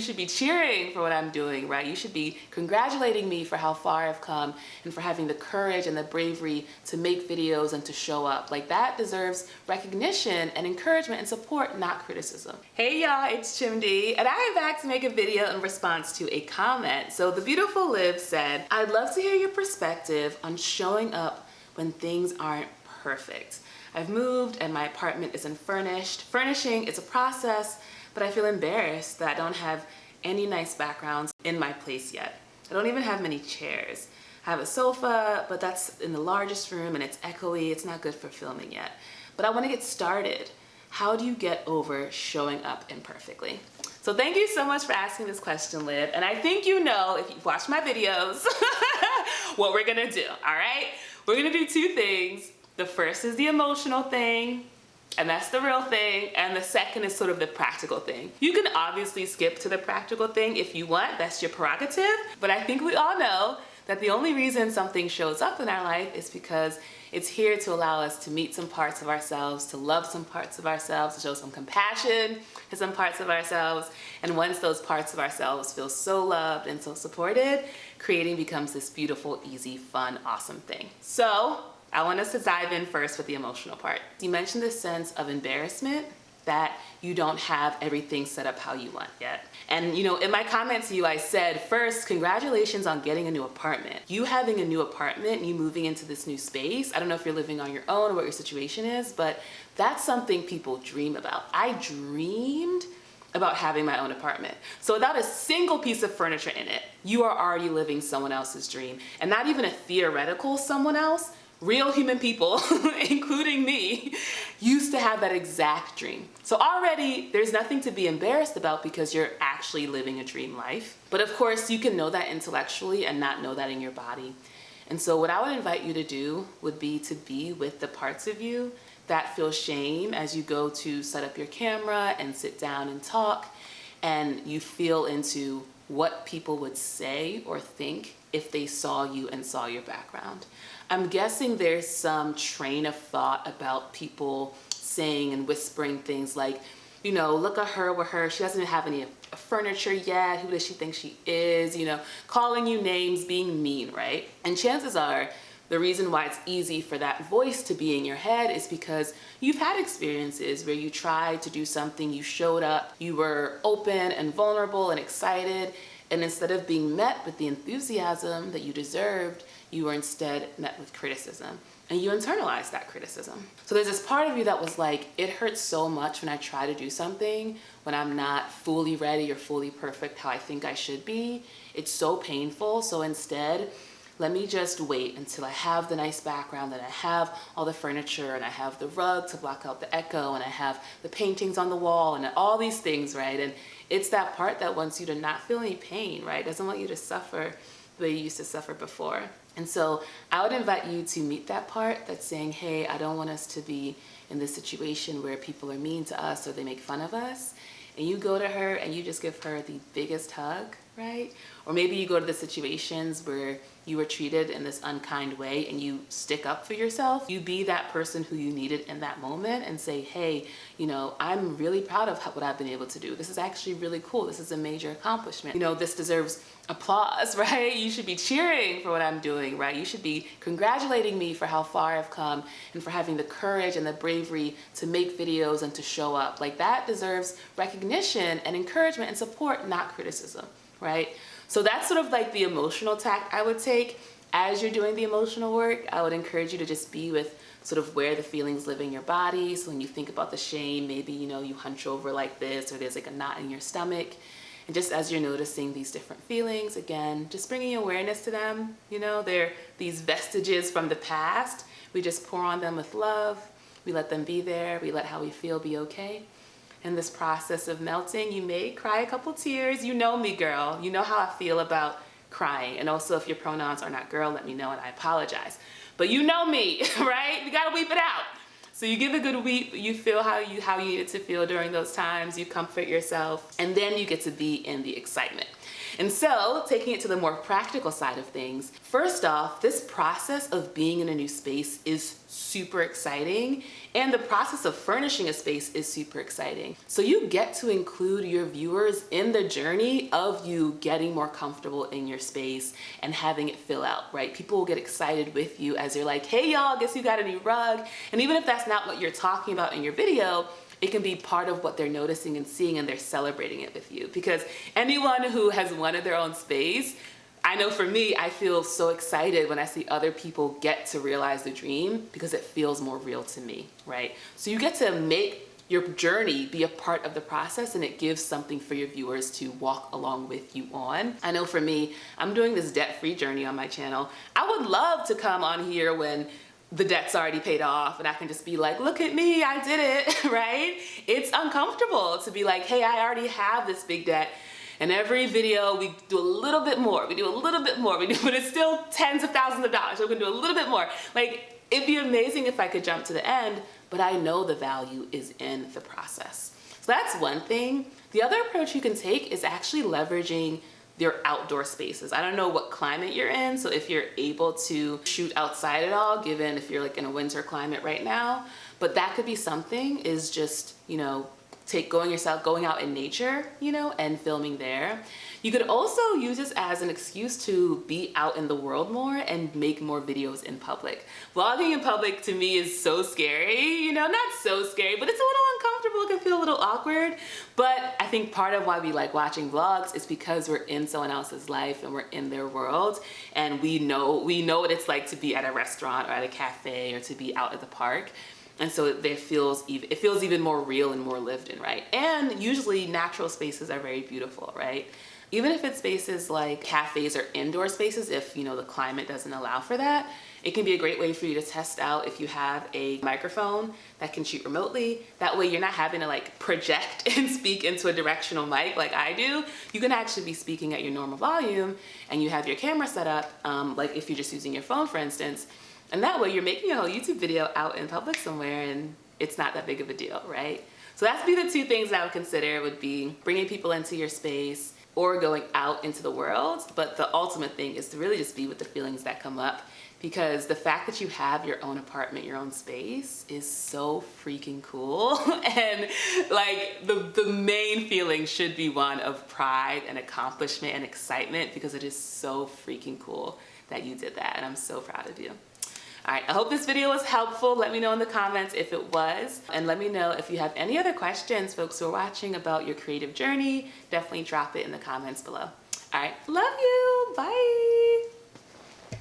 you should be cheering for what I'm doing, right? You should be congratulating me for how far I've come and for having the courage and the bravery to make videos and to show up. Like, that deserves recognition and encouragement and support, not criticism. Hey y'all, it's Chimdi, and I am back to make a video in response to a comment. So the beautiful Liv said, I'd love to hear your perspective on showing up when things aren't perfect. I've moved and my apartment isn't furnished. Furnishing is a process, but I feel embarrassed that I don't have any nice backgrounds in my place yet. I don't even have many chairs. I have a sofa, but that's in the largest room and it's echoey. It's not good for filming yet. But I want to get started. How do you get over showing up imperfectly? So thank you so much for asking this question, Liv. And I think you know, if you've watched my videos, what we're gonna do, all right? We're gonna do two things. The first is the emotional thing, and that's the real thing, and the second is sort of the practical thing. You can obviously skip to the practical thing if you want, that's your prerogative, but I think we all know that the only reason something shows up in our life is because it's here to allow us to meet some parts of ourselves, to love some parts of ourselves, to show some compassion to some parts of ourselves, and once those parts of ourselves feel so loved and so supported, creating becomes this beautiful, easy, fun, awesome thing. So, I want us to dive in first with the emotional part. You mentioned this sense of embarrassment that you don't have everything set up how you want yet. And you know, in my comment to you, I said, first, congratulations on getting a new apartment. You having a new apartment and you moving into this new space, I don't know if you're living on your own or what your situation is, but that's something people dream about. I dreamed about having my own apartment. So without a single piece of furniture in it, you are already living someone else's dream. And not even a theoretical someone else, real human people, including me, used to have that exact dream. So already there's nothing to be embarrassed about because you're actually living a dream life. But of course you can know that intellectually and not know that in your body. And so what I would invite you to do would be to be with the parts of you that feel shame as you go to set up your camera and sit down and talk, and you feel into what people would say or think if they saw you and saw your background. I'm guessing there's some train of thought about people saying and whispering things like, you know, look at her with her, she doesn't have any furniture yet, who does she think she is, you know, calling you names, being mean, right? And chances are, the reason why it's easy for that voice to be in your head is because you've had experiences where you tried to do something, you showed up, you were open and vulnerable and excited, and instead of being met with the enthusiasm that you deserved, you were instead met with criticism. And you internalized that criticism. So there's this part of you that was like, it hurts so much when I try to do something, when I'm not fully ready or fully perfect how I think I should be. It's so painful, so instead, let me just wait until I have the nice background, and I have all the furniture, and I have the rug to block out the echo, and I have the paintings on the wall, and all these things, right? And it's that part that wants you to not feel any pain, right? Doesn't want you to suffer the way you used to suffer before. And so I would invite you to meet that part that's saying, hey, I don't want us to be in this situation where people are mean to us or they make fun of us. And you go to her and you just give her the biggest hug, right? Or maybe you go to the situations where you were treated in this unkind way and you stick up for yourself. You be that person who you needed in that moment and say, hey, you know, I'm really proud of what I've been able to do. This is actually really cool. This is a major accomplishment. You know, this deserves applause, right? You should be cheering for what I'm doing, right? You should be congratulating me for how far I've come and for having the courage and the bravery to make videos and to show up. Like, that deserves recognition and encouragement and support, not criticism, right? So that's sort of like the emotional tact I would take. As you're doing the emotional work, I would encourage you to just be with sort of where the feelings live in your body. So when you think about the shame, maybe, you know, you hunch over like this, or there's like a knot in your stomach. And just as you're noticing these different feelings, again, just bringing awareness to them. You know, they're these vestiges from the past. We just pour on them with love. We let them be there. We let how we feel be okay. In this process of melting, you may cry a couple tears. You know me, girl. You know how I feel about crying. And also, if your pronouns are not girl, let me know and I apologize. But you know me, right? You gotta weep it out. So you give a good weep, you feel how you need it to feel during those times, you comfort yourself, and then you get to be in the excitement. And so, taking it to the more practical side of things, first off, this process of being in a new space is super exciting And the process of furnishing a space is super exciting. So you get to include your viewers in the journey of you getting more comfortable in your space and having it fill out, right? People will get excited with you as you're like, hey y'all, guess you got a new rug? And even if that's not what you're talking about in your video, it can be part of what they're noticing and seeing, and they're celebrating it with you. Because anyone who has wanted their own space, I know for me, I feel so excited when I see other people get to realize the dream, because it feels more real to me, right? So you get to make your journey be a part of the process, and it gives something for your viewers to walk along with you on. I know for me, I'm doing this debt-free journey on my channel. I would love to come on here when the debt's already paid off and I can just be like, look at me, I did it, right? It's uncomfortable to be like, hey, I already have this big debt. And every video we do a little bit more, we do a little bit more, but it's still tens of thousands of dollars, so we're gonna do a little bit more. Like, it'd be amazing if I could jump to the end, but I know the value is in the process. So that's one thing. The other approach you can take is actually leveraging your outdoor spaces. I don't know what climate you're in, so if you're able to shoot outside at all, given if you're like in a winter climate right now, but that could be something, is just, you know, going out in nature, you know, and filming there. You could also use this as an excuse to be out in the world more and make more videos in public. Vlogging in public to me is so scary, you know, not so scary, but it's a little uncomfortable. It can feel a little awkward. But I think part of why we like watching vlogs is because we're in someone else's life and we're in their world, and we know what it's like to be at a restaurant or at a cafe or to be out at the park. And so it feels even more real and more lived in, right? And usually natural spaces are very beautiful, right? Even if it's spaces like cafes or indoor spaces, if you know the climate doesn't allow for that, it can be a great way for you to test out if you have a microphone that can shoot remotely. That way you're not having to like project and speak into a directional mic like I do. You can actually be speaking at your normal volume, and you have your camera set up, like if you're just using your phone, for instance. And that way you're making a whole YouTube video out in public somewhere, and it's not that big of a deal, right? So that's be the two things that I would consider, would be bringing people into your space or going out into the world. But the ultimate thing is to really just be with the feelings that come up, because the fact that you have your own apartment, your own space, is so freaking cool. And like the main feeling should be one of pride and accomplishment and excitement, because it is so freaking cool that you did that, and I'm so proud of you. All right, I hope this video was helpful. Let me know in the comments if it was, and let me know if you have any other questions, folks who are watching, about your creative journey. Definitely drop it in the comments below. All right, love you, bye.